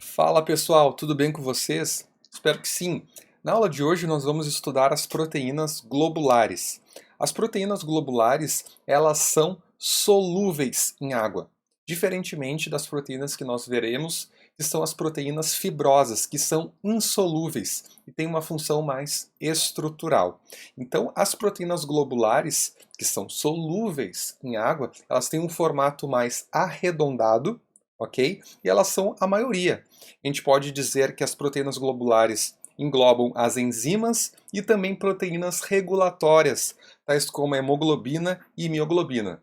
Fala pessoal, tudo bem com vocês? Espero que sim. Na aula de hoje nós vamos estudar as proteínas globulares. As proteínas globulares, elas são solúveis em água, diferentemente das proteínas que nós veremos, que são as proteínas fibrosas, que são insolúveis e têm uma função mais estrutural. Então, as proteínas globulares, que são solúveis em água, elas têm um formato mais arredondado, ok? E elas são a maioria. A gente pode dizer que as proteínas globulares englobam as enzimas e também proteínas regulatórias, tais como a hemoglobina e mioglobina.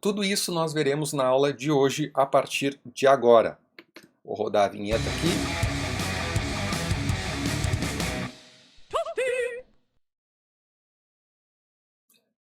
Tudo isso nós veremos na aula de hoje a partir de agora. Vou rodar a vinheta aqui.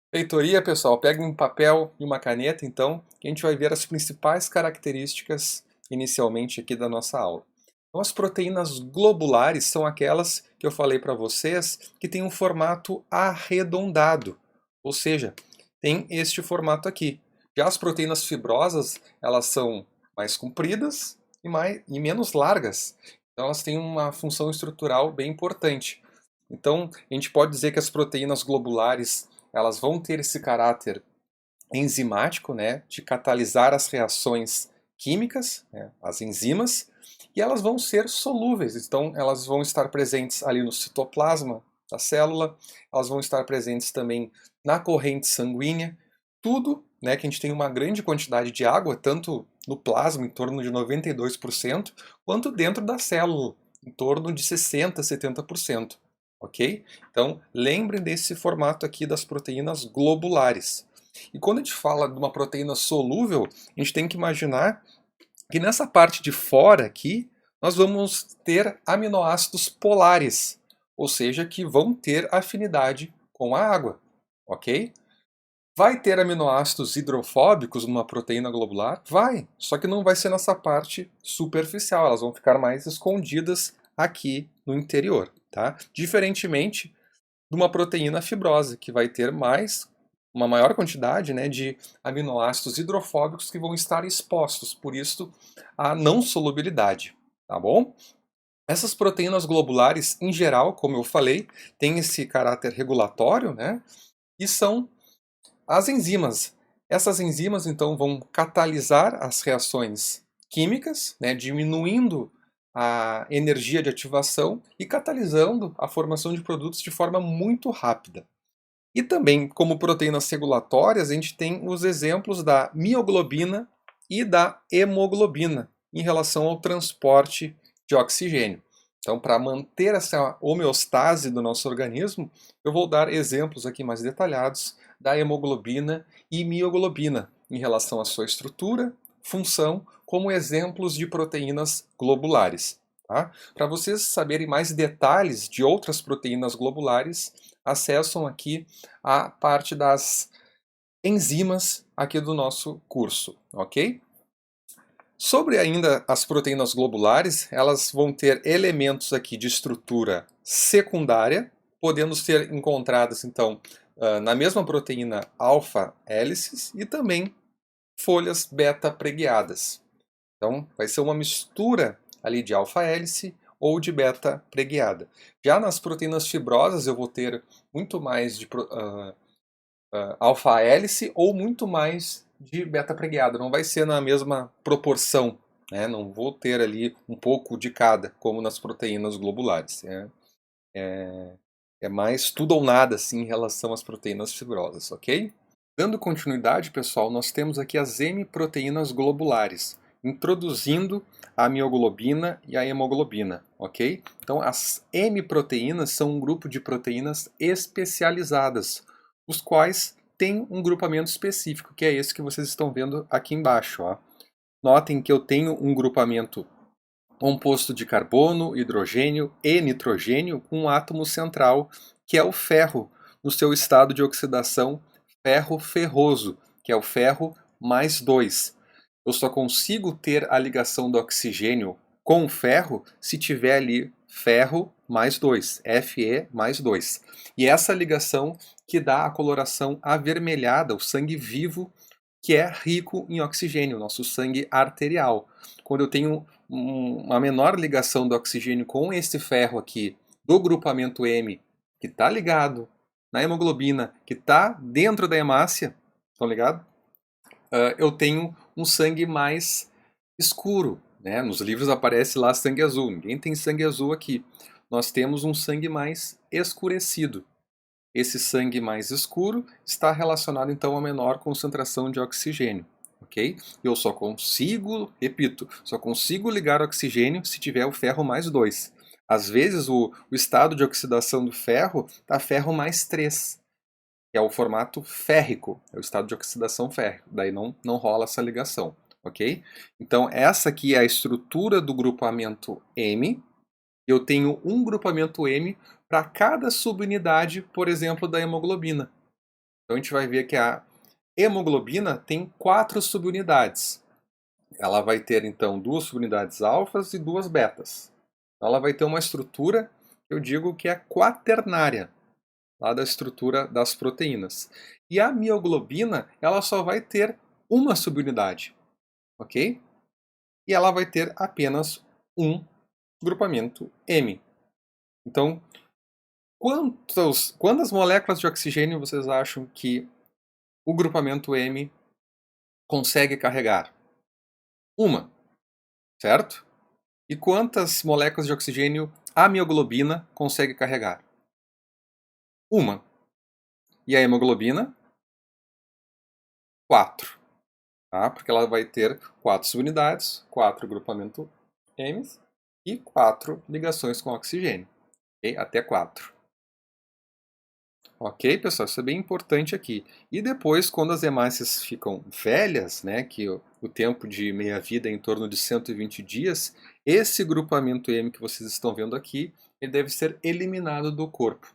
Feitoria, pessoal, pegue um papel e uma caneta, então, que a gente vai ver as principais características inicialmente aqui da nossa aula. Então, as proteínas globulares são aquelas que eu falei para vocês que têm um formato arredondado, ou seja, tem este formato aqui. Já as proteínas fibrosas, elas são mais compridas e menos largas, então elas têm uma função estrutural bem importante. Então, a gente pode dizer que as proteínas globulares elas vão ter esse caráter enzimático, né, de catalisar as reações químicas, né, as enzimas, e elas vão ser solúveis, então elas vão estar presentes ali no citoplasma da célula, elas vão estar presentes também na corrente sanguínea, tudo, né, que a gente tem uma grande quantidade de água, tanto no plasma, em torno de 92%, quanto dentro da célula, em torno de 60, 70%. Ok? Então, lembrem desse formato aqui das proteínas globulares. E quando a gente fala de uma proteína solúvel, a gente tem que imaginar que nessa parte de fora aqui, nós vamos ter aminoácidos polares, ou seja, que vão ter afinidade com a água, ok? Vai ter aminoácidos hidrofóbicos numa proteína globular? Vai, só que não vai ser nessa parte superficial, elas vão ficar mais escondidas aqui no interior, tá? Diferentemente de uma proteína fibrosa, que vai ter uma maior quantidade, né, de aminoácidos hidrofóbicos que vão estar expostos, por isso a não solubilidade, tá bom? Essas proteínas globulares, em geral, como eu falei, têm esse caráter regulatório, né, e são as enzimas. Essas enzimas, então, vão catalisar as reações químicas, né, diminuindo a energia de ativação e catalisando a formação de produtos de forma muito rápida. E também, como proteínas regulatórias, a gente tem os exemplos da mioglobina e da hemoglobina em relação ao transporte de oxigênio. Então, para manter essa homeostase do nosso organismo, eu vou dar exemplos aqui mais detalhados da hemoglobina e mioglobina em relação à sua estrutura, função, como exemplos de proteínas globulares. Tá? Para vocês saberem mais detalhes de outras proteínas globulares, acessam aqui a parte das enzimas aqui do nosso curso, ok? Sobre ainda as proteínas globulares, elas vão ter elementos aqui de estrutura secundária, podendo ser encontradas então na mesma proteína alfa-hélices e também folhas beta preguiadas. Então vai ser uma mistura ali de alfa-hélice ou de beta preguiada. Já nas proteínas fibrosas eu vou ter muito mais de alfa-hélice ou muito mais de beta-preguiada. Não vai ser na mesma proporção, né? Não vou ter ali um pouco de cada, como nas proteínas globulares. É mais tudo ou nada assim, em relação às proteínas fibrosas, ok? Dando continuidade, pessoal, nós temos aqui as M-proteínas globulares, introduzindo a mioglobina e a hemoglobina, ok? Então, as M-proteínas são um grupo de proteínas especializadas, os quais têm um grupamento específico, que é esse que vocês estão vendo aqui embaixo, ó. Notem que eu tenho um grupamento composto de carbono, hidrogênio e nitrogênio com um átomo central, que é o ferro, no seu estado de oxidação ferro ferroso, que é o ferro mais 2. Eu só consigo ter a ligação do oxigênio com o ferro se tiver ali ferro mais 2, Fe mais 2. E essa ligação que dá a coloração avermelhada, o sangue vivo que é rico em oxigênio, nosso sangue arterial. Quando eu tenho uma menor ligação do oxigênio com esse ferro aqui, do grupamento M, que está ligado na hemoglobina, que está dentro da hemácia, estão ligados? Eu tenho um sangue mais escuro, né? Nos livros aparece lá sangue azul, ninguém tem sangue azul aqui. Nós temos um sangue mais escurecido. Esse sangue mais escuro está relacionado então a menor concentração de oxigênio, ok? Eu só consigo, repito, só consigo ligar oxigênio se tiver o ferro mais 2. Às vezes o estado de oxidação do ferro está ferro mais 3, que é o formato férrico, é o estado de oxidação férrico, daí não rola essa ligação, ok? Então essa aqui é a estrutura do grupamento M. Eu tenho um grupamento M para cada subunidade, por exemplo, da hemoglobina. Então a gente vai ver que a hemoglobina tem 4 subunidades. Ela vai ter então 2 subunidades alfas e 2 betas. Então, ela vai ter uma estrutura, eu digo que é quaternária, lá da estrutura das proteínas. E a mioglobina, ela só vai ter uma subunidade, ok? E ela vai ter apenas um grupamento M. Então, quantas moléculas de oxigênio vocês acham que o grupamento M consegue carregar? Uma, certo? E quantas moléculas de oxigênio a mioglobina consegue carregar? Uma. E a hemoglobina? 4. Tá? Porque ela vai ter 4 subunidades, 4 grupamento M e 4 ligações com oxigênio. Okay? Até 4. Ok, pessoal? Isso é bem importante aqui. E depois, quando as hemácias ficam velhas, né, que o tempo de meia-vida é em torno de 120 dias, esse grupamento M que vocês estão vendo aqui, ele deve ser eliminado do corpo.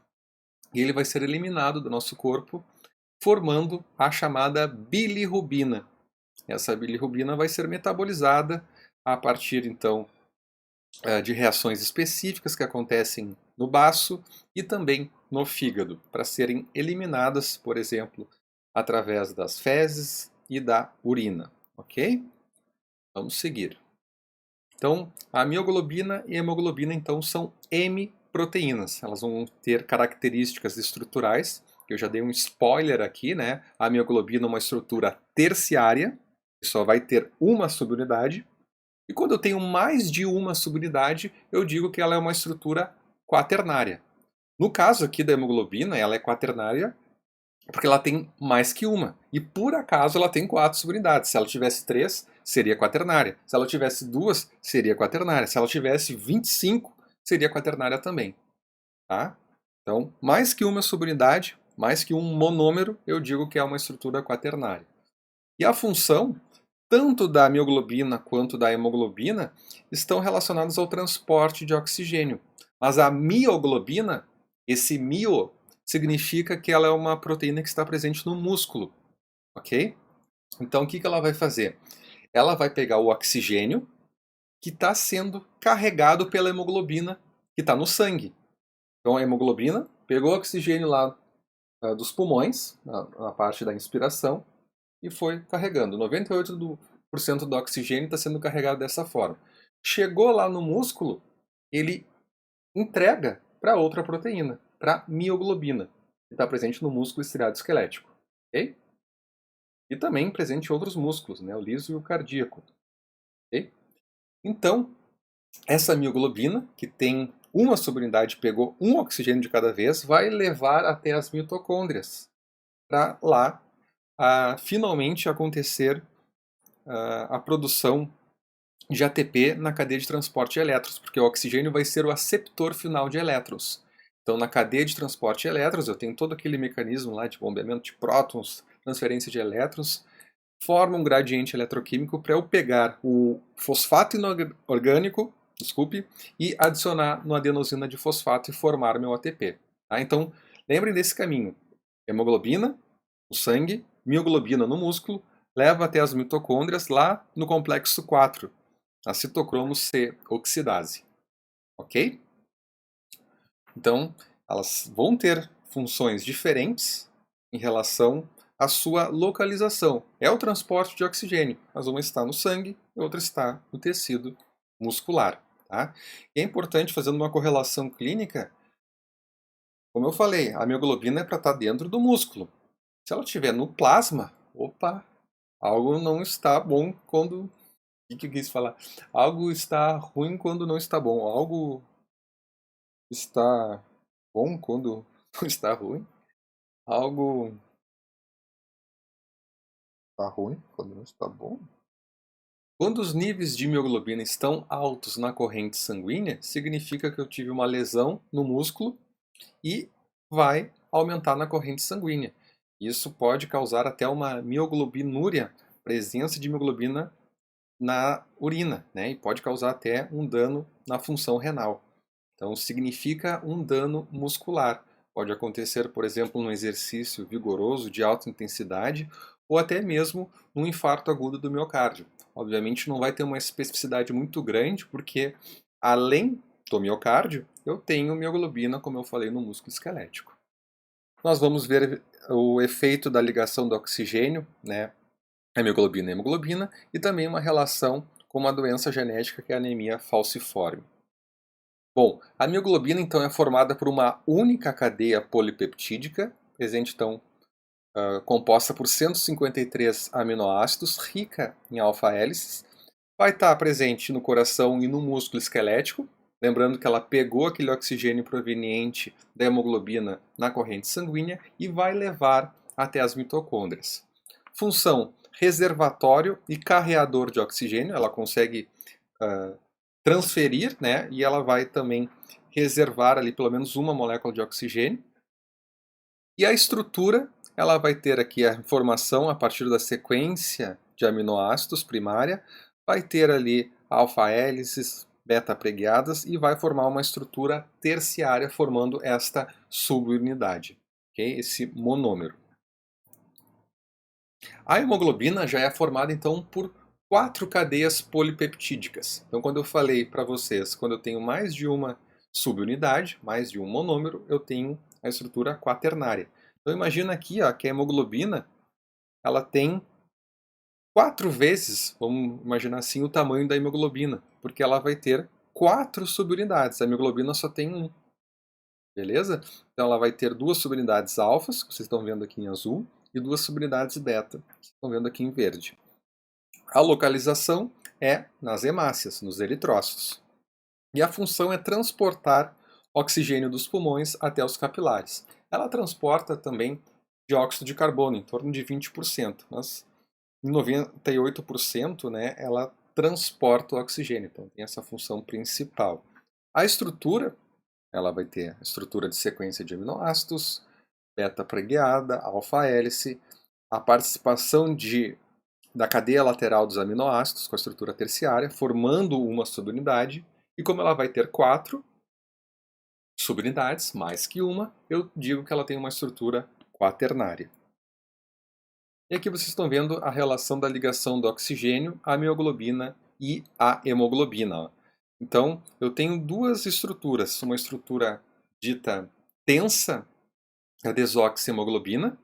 E ele vai ser eliminado do nosso corpo, formando a chamada bilirrubina. Essa bilirrubina vai ser metabolizada a partir, então, de reações específicas que acontecem no baço e também no fígado, para serem eliminadas, por exemplo, através das fezes e da urina, ok? Vamos seguir. Então, a mioglobina e a hemoglobina então são M-proteínas. Elas vão ter características estruturais, que eu já dei um spoiler aqui, né? A mioglobina é uma estrutura terciária, que só vai ter uma subunidade. E quando eu tenho mais de uma subunidade, eu digo que ela é uma estrutura quaternária. No caso aqui da hemoglobina, ela é quaternária porque ela tem mais que uma. E por acaso ela tem 4 subunidades. Se ela tivesse 3, seria quaternária. Se ela tivesse 2, seria quaternária. Se ela tivesse 25, seria quaternária também. Tá? Então, mais que uma subunidade, mais que um monômero, eu digo que é uma estrutura quaternária. E a função, tanto da mioglobina quanto da hemoglobina, estão relacionados ao transporte de oxigênio. Mas a mioglobina, esse mio, significa que ela é uma proteína que está presente no músculo, ok? Então o que ela vai fazer? Ela vai pegar o oxigênio que está sendo carregado pela hemoglobina que está no sangue. Então a hemoglobina pegou o oxigênio lá dos pulmões, na parte da inspiração, e foi carregando. 98% do oxigênio está sendo carregado dessa forma. Chegou lá no músculo, ele entrega para outra proteína, para mioglobina, que está presente no músculo estriado esquelético. Okay? E também presente em outros músculos, né? O liso e o cardíaco. Okay? Então, essa mioglobina, que tem uma subunidade, pegou um oxigênio de cada vez, vai levar até as mitocôndrias, para lá finalmente acontecer a produção de ATP na cadeia de transporte de elétrons, porque o oxigênio vai ser o aceptor final de elétrons. Então, na cadeia de transporte de elétrons, eu tenho todo aquele mecanismo lá de bombeamento de prótons, transferência de elétrons, forma um gradiente eletroquímico para eu pegar o fosfato inorgânico, e adicionar no adenosina de fosfato e formar meu ATP. Tá? Então, lembrem desse caminho. Hemoglobina, no sangue, mioglobina no músculo, leva até as mitocôndrias lá no complexo 4, a citocromo C oxidase. Ok? Então, elas vão ter funções diferentes em relação a sua localização. É o transporte de oxigênio, mas uma está no sangue e outra está no tecido muscular. Tá? E é importante, fazendo uma correlação clínica, como eu falei, a mioglobina é para estar dentro do músculo. Se ela estiver no plasma, opa, algo não está bom quando... O que eu quis falar? Algo está ruim quando não está bom. Algo está bom quando não está ruim. Algo está ruim quando não está bom. Quando os níveis de mioglobina estão altos na corrente sanguínea, significa que eu tive uma lesão no músculo e vai aumentar na corrente sanguínea. Isso pode causar até uma mioglobinúria, presença de mioglobina na urina, né? E pode causar até um dano na função renal. Então, significa um dano muscular. Pode acontecer, por exemplo, num exercício vigoroso de alta intensidade ou até mesmo num infarto agudo do miocárdio. Obviamente não vai ter uma especificidade muito grande, porque além do miocárdio, eu tenho mioglobina, como eu falei, no músculo esquelético. Nós vamos ver o efeito da ligação do oxigênio, né, a mioglobina e hemoglobina, e também uma relação com uma doença genética que é a anemia falciforme. Bom, a mioglobina então é formada por uma única cadeia polipeptídica, presente então composta por 153 aminoácidos, rica em alfa-hélices. Vai estar presente no coração e no músculo esquelético, lembrando que ela pegou aquele oxigênio proveniente da hemoglobina na corrente sanguínea e vai levar até as mitocôndrias. Função: reservatório e carreador de oxigênio, ela consegue transferir, né, e ela vai também reservar ali pelo menos uma molécula de oxigênio. E a estrutura, ela vai ter aqui a informação a partir da sequência de aminoácidos primária, vai ter ali alfa-hélices, beta-preguiadas e vai formar uma estrutura terciária formando esta subunidade, okay? Esse monômero. A hemoglobina já é formada então por 4 cadeias polipeptídicas. Então quando eu falei para vocês, quando eu tenho mais de uma subunidade, mais de um monômero, eu tenho a estrutura quaternária. Então imagina aqui ó, que a hemoglobina ela tem 4 vezes, vamos imaginar assim, o tamanho da hemoglobina, porque ela vai ter 4 subunidades. A hemoglobina só tem um, beleza? Então ela vai ter 2 subunidades alfas, que vocês estão vendo aqui em azul, e 2 subunidades beta, que vocês estão vendo aqui em verde. A localização é nas hemácias, nos eritrócitos. E a função é transportar oxigênio dos pulmões até os capilares. Ela transporta também dióxido de carbono, em torno de 20%, mas em 98%, né, ela transporta o oxigênio, então tem essa função principal. A estrutura, ela vai ter a estrutura de sequência de aminoácidos, beta-preguiada, alfa-hélice, a participação da cadeia lateral dos aminoácidos com a estrutura terciária, formando uma subunidade, e como ela vai ter 4 subunidades, mais que uma, eu digo que ela tem uma estrutura quaternária. E aqui vocês estão vendo a relação da ligação do oxigênio, à mioglobina e à hemoglobina. Então, eu tenho duas estruturas, uma estrutura dita tensa, a desoxihemoglobina,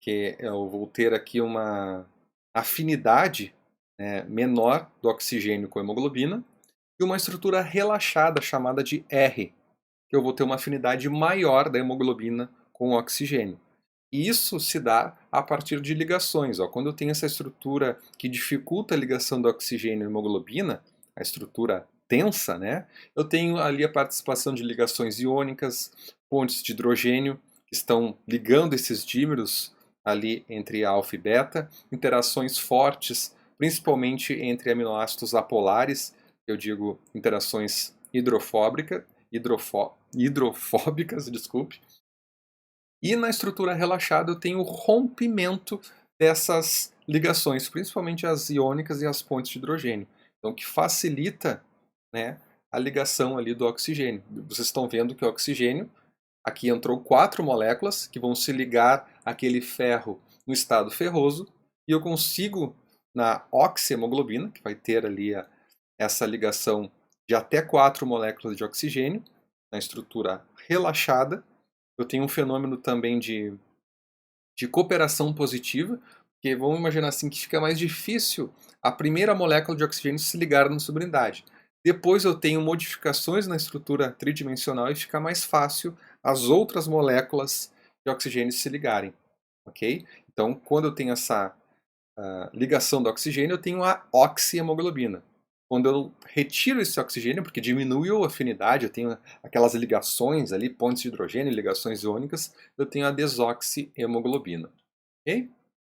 que eu vou ter aqui uma afinidade, né, menor do oxigênio com a hemoglobina, e uma estrutura relaxada chamada de R, que eu vou ter uma afinidade maior da hemoglobina com o oxigênio. E isso se dá a partir de ligações. Ó. Quando eu tenho essa estrutura que dificulta a ligação do oxigênio e hemoglobina, a estrutura tensa, né, eu tenho ali a participação de ligações iônicas, pontes de hidrogênio, que estão ligando esses dímeros ali entre alfa e beta, interações fortes, principalmente entre aminoácidos apolares, eu digo interações hidrofóbicas, desculpe. E na estrutura relaxada eu tenho o rompimento dessas ligações, principalmente as iônicas e as pontes de hidrogênio. Então, que facilita, né, a ligação ali do oxigênio. Vocês estão vendo que o oxigênio, aqui entrou 4 moléculas que vão se ligar àquele ferro no estado ferroso, e eu consigo, na oxihemoglobina, que vai ter ali essa ligação de até 4 moléculas de oxigênio, na estrutura relaxada, eu tenho um fenômeno também de de cooperação positiva, porque vamos imaginar assim que fica mais difícil a primeira molécula de oxigênio se ligar na subunidade. Depois eu tenho modificações na estrutura tridimensional e fica mais fácil as outras moléculas de oxigênio se ligarem, ok? Então, quando eu tenho essa ligação do oxigênio, eu tenho a oxihemoglobina. Quando eu retiro esse oxigênio, porque diminui a afinidade, eu tenho aquelas ligações ali, pontes de hidrogênio, ligações iônicas, eu tenho a desoxihemoglobina. Ok?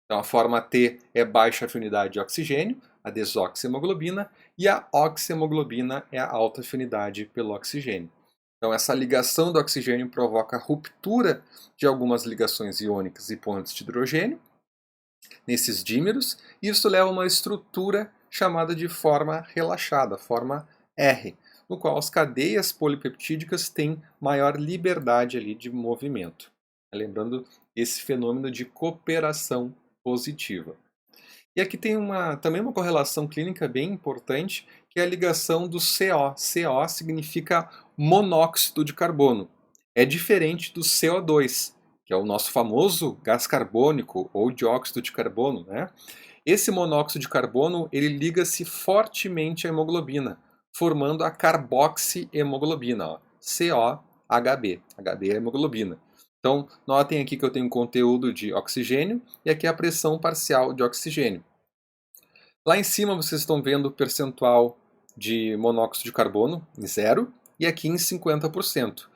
Então a forma T é baixa afinidade de oxigênio, a desoxihemoglobina, e a oxihemoglobina é a alta afinidade pelo oxigênio. Então essa ligação do oxigênio provoca ruptura de algumas ligações iônicas e pontes de hidrogênio nesses dímeros, e isso leva a uma estrutura chamada de forma relaxada, forma R, no qual as cadeias polipeptídicas têm maior liberdade ali de movimento. Lembrando esse fenômeno de cooperação positiva. E aqui tem também uma correlação clínica bem importante, que é a ligação do CO. CO significa monóxido de carbono. É diferente do CO2, que é o nosso famoso gás carbônico ou dióxido de carbono, né? Esse monóxido de carbono, ele liga-se fortemente à hemoglobina, formando a carboxihemoglobina, ó, COHB. HB é a hemoglobina. Então, notem aqui que eu tenho conteúdo de oxigênio e aqui a pressão parcial de oxigênio. Lá em cima vocês estão vendo o percentual de monóxido de carbono em 0 e aqui em 50%. O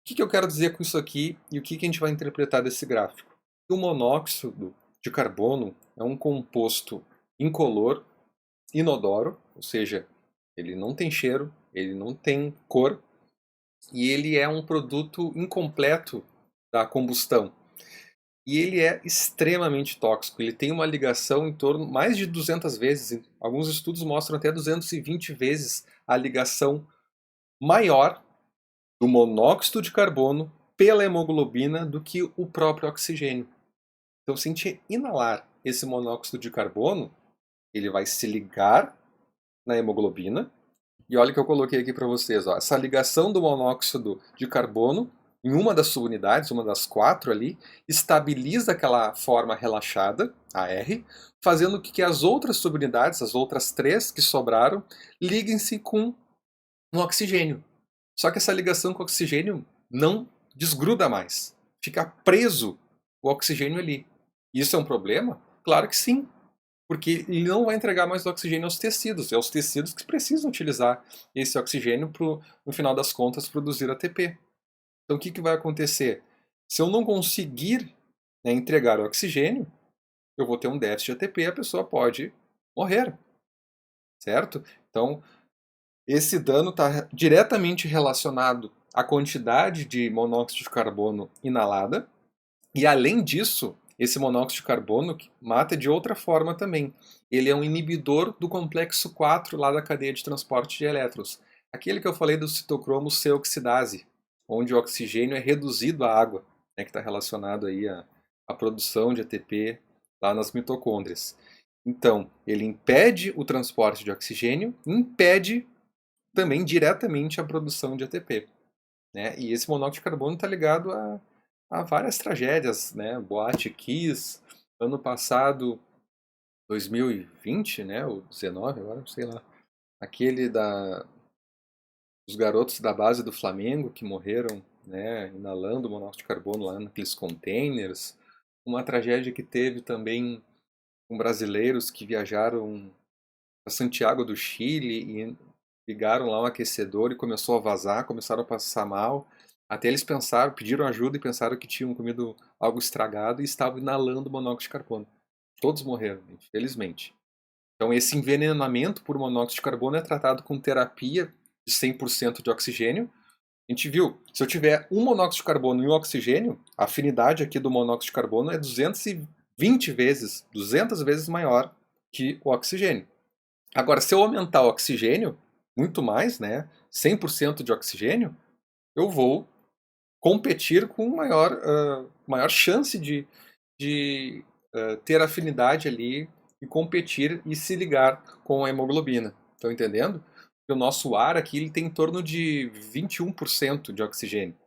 que eu quero dizer com isso aqui e o que a gente vai interpretar desse gráfico? O monóxido de carbono é um composto incolor, inodoro, ou seja, ele não tem cheiro, ele não tem cor e ele é um produto incompleto da combustão. E ele é extremamente tóxico, ele tem uma ligação em torno mais de 200 vezes, alguns estudos mostram até 220 vezes a ligação maior do monóxido de carbono pela hemoglobina do que o próprio oxigênio. Então, se a gente inalar esse monóxido de carbono, ele vai se ligar na hemoglobina. E olha o que eu coloquei aqui para vocês. Ó, essa ligação do monóxido de carbono em uma das subunidades, uma das 4 ali, estabiliza aquela forma relaxada, a R, fazendo com que as outras subunidades, as outras 3 que sobraram, liguem-se com um oxigênio. Só que essa ligação com o oxigênio não desgruda mais. Fica preso o oxigênio ali. Isso é um problema? Claro que sim. Porque ele não vai entregar mais oxigênio aos tecidos. É os tecidos que precisam utilizar esse oxigênio para, no final das contas, produzir ATP. Então o que vai acontecer? Se eu não conseguir, né, entregar o oxigênio, eu vou ter um déficit de ATP e a pessoa pode morrer. Certo? Então, esse dano está diretamente relacionado à quantidade de monóxido de carbono inalada. E além disso, esse monóxido de carbono mata de outra forma também. Ele é um inibidor do complexo 4 lá da cadeia de transporte de elétrons. Aquele que eu falei do citocromo C-oxidase, onde o oxigênio é reduzido à água, né, que está relacionado aí à produção de ATP lá nas mitocôndrias. Então, ele impede o transporte de oxigênio, impede também diretamente a produção de ATP. Né? E esse monóxido de carbono está ligado a várias tragédias, né? Boate Kiss, ano passado, 2020, né? Ou 19, agora não sei lá. Aquele dos garotos da base do Flamengo que morreram, né? Inalando monóxido de carbono lá naqueles containers. Uma tragédia que teve também com brasileiros que viajaram para Santiago do Chile e ligaram lá um aquecedor e começou a vazar, começaram a passar mal. Até eles pensaram, pediram ajuda e pensaram que tinham comido algo estragado e estavam inalando monóxido de carbono. Todos morreram, infelizmente. Então esse envenenamento por monóxido de carbono é tratado com terapia de 100% de oxigênio. A gente viu, se eu tiver um monóxido de carbono e um oxigênio, a afinidade aqui do monóxido de carbono é 220 vezes, 200 vezes maior que o oxigênio. Agora, se eu aumentar o oxigênio, muito mais, né, 100% de oxigênio, eu vou competir com maior chance de ter afinidade ali e competir e se ligar com a hemoglobina. Estão entendendo? Porque o nosso ar aqui ele tem em torno de 21% de oxigênio.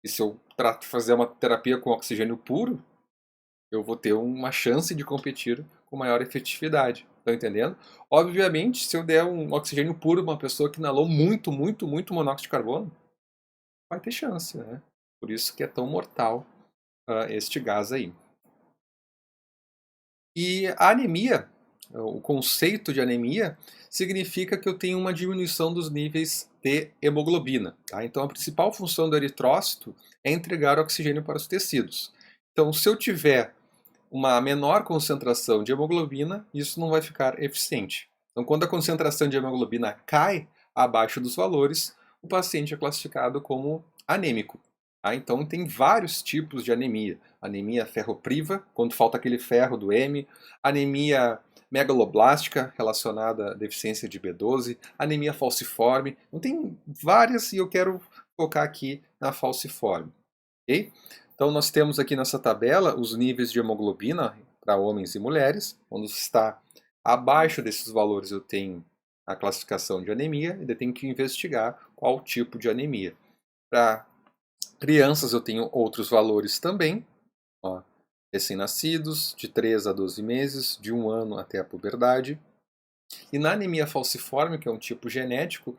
E se eu fazer uma terapia com oxigênio puro, eu vou ter uma chance de competir com maior efetividade. Estão entendendo? Obviamente, se eu der um oxigênio puro para uma pessoa que inalou muito, muito, muito monóxido de carbono, vai ter chance, né? Por isso que é tão mortal este gás aí. E a anemia, o conceito de anemia, significa que eu tenho uma diminuição dos níveis de hemoglobina. Tá? Então, a principal função do eritrócito é entregar oxigênio para os tecidos. Então, se eu tiver uma menor concentração de hemoglobina, isso não vai ficar eficiente. Então, quando a concentração de hemoglobina cai abaixo dos valores, o paciente é classificado como anêmico. Tá? Então, tem vários tipos de anemia. Anemia ferropriva, quando falta aquele ferro do M, anemia megaloblástica, relacionada à deficiência de B12, anemia falciforme. Então, tem várias e eu quero focar aqui na falciforme. Okay? Então, nós temos aqui nessa tabela os níveis de hemoglobina para homens e mulheres. Quando está abaixo desses valores, eu tenho a classificação de anemia e eu tenho que investigar qual tipo de anemia. Para crianças, eu tenho outros valores também. Recém-nascidos, de 3 a 12 meses, de 1 ano até a puberdade. E na anemia falciforme, que é um tipo genético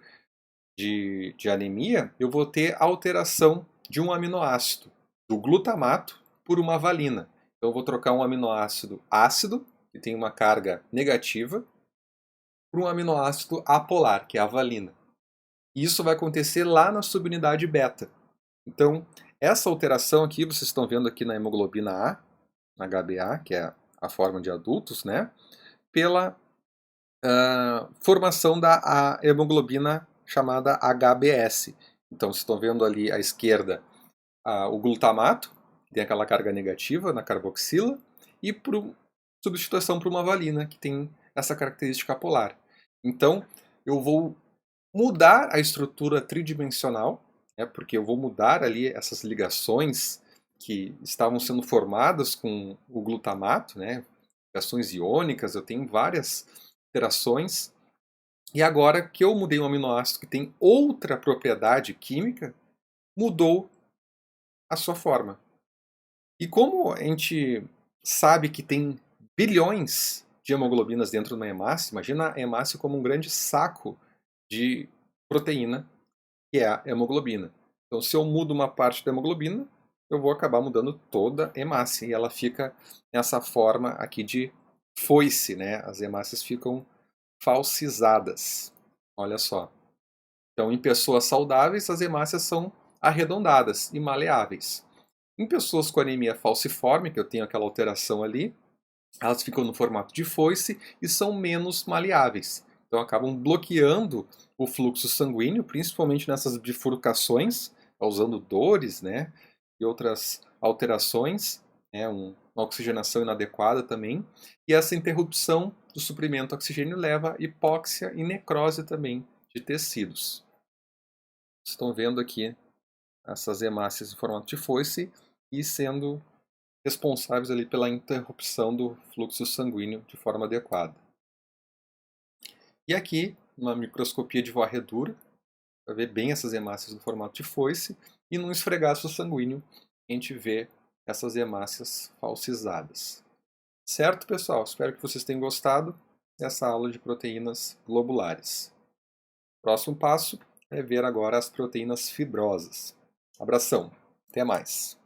de anemia, eu vou ter alteração de um aminoácido, do glutamato, por uma valina. Então eu vou trocar um aminoácido ácido, que tem uma carga negativa, por um aminoácido apolar, que é a valina. E isso vai acontecer lá na subunidade beta. Então, essa alteração aqui, vocês estão vendo aqui na hemoglobina A, na HbA, que é a forma de adultos, né? Pela formação da hemoglobina chamada HbS. Então, vocês estão vendo ali à esquerda o glutamato, que tem aquela carga negativa na carboxila, e por substituição por uma valina, que tem essa característica polar. Então, eu vou mudar a estrutura tridimensional, porque eu vou mudar ali essas ligações que estavam sendo formadas com o glutamato, né, ligações iônicas, eu tenho várias interações. E agora que eu mudei um aminoácido que tem outra propriedade química, mudou a sua forma. E como a gente sabe que tem bilhões de hemoglobinas dentro de uma hemácia, imagina a hemácia como um grande saco de proteína, que é a hemoglobina. Então, se eu mudo uma parte da hemoglobina, eu vou acabar mudando toda a hemácia. E ela fica nessa forma aqui de foice, né? As hemácias ficam falsizadas. Olha só. Então, em pessoas saudáveis, as hemácias são arredondadas e maleáveis. Em pessoas com anemia falciforme, que eu tenho aquela alteração ali, elas ficam no formato de foice e são menos maleáveis. Então acabam bloqueando o fluxo sanguíneo, principalmente nessas bifurcações, causando dores, né, e outras alterações, né, uma oxigenação inadequada também. E essa interrupção do suprimento de oxigênio leva a hipóxia e necrose também de tecidos. Estão vendo aqui essas hemácias em formato de foice e sendo responsáveis ali pela interrupção do fluxo sanguíneo de forma adequada. E aqui, uma microscopia de varredura, para ver bem essas hemácias no formato de foice, e num esfregaço sanguíneo a gente vê essas hemácias falsizadas. Certo, pessoal? Espero que vocês tenham gostado dessa aula de proteínas globulares. Próximo passo é ver agora as proteínas fibrosas. Abração, até mais!